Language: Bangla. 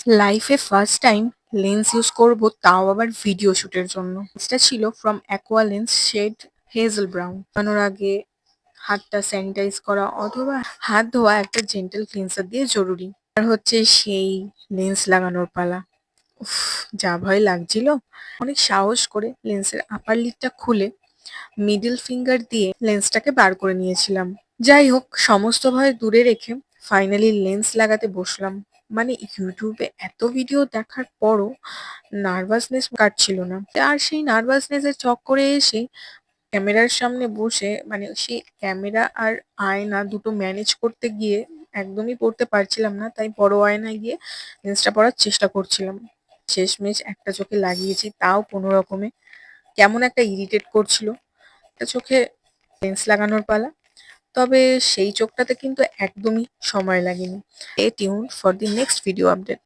লাইফে ফার্স্ট টাইম লেন্স ইউজ করব, তাও আবার ভিডিও শুটের জন্য। এটা ছিল from aqua lens shade hazel brown. বানানোর আগে হাতটা স্যানিটাইজ করা অথবা হাত ধোয়া একটা জেন্টাল ক্লিনজার দিয়ে জরুরি। আর হচ্ছে সেই লেন্স লাগানোর পালা। উফ, যা ভয় লাগছিল। অনেক সাহস করে লেন্সের আপার লিডটা খুলে মিডল ফিঙ্গার দিয়ে লেন্সটাকে বার করে নিয়েছিলাম। যাই হোক, সমস্ত ভয় দূরে রেখে ফাইনালি লেন্স লাগাতে বসলাম। মানে ইউটিউবে এত ভিডিও দেখার পরও নার্ভাসনেস কাটছিল না। আর সেই নার্ভাসনেসের চক্করে এসে ক্যামেরার সামনে বসে মানে সেই ক্যামেরা আর আয়না দুটো ম্যানেজ করতে গিয়ে একদমই পড়তে পারছিলাম না। তাই বড় আয়নায় গিয়ে লেন্সটা পড়ার চেষ্টা করছিলাম। শেষমেশ একটা চোখে লাগিয়েছি, তাও কোনো রকমে। কেমন একটা ইরিটেট করছিল। একটা চোখে লেন্স লাগানোর পালা। তবে সেই চোখটাতে কিন্তু একদমই সময় লাগেনি। Stay tuned for the next video update.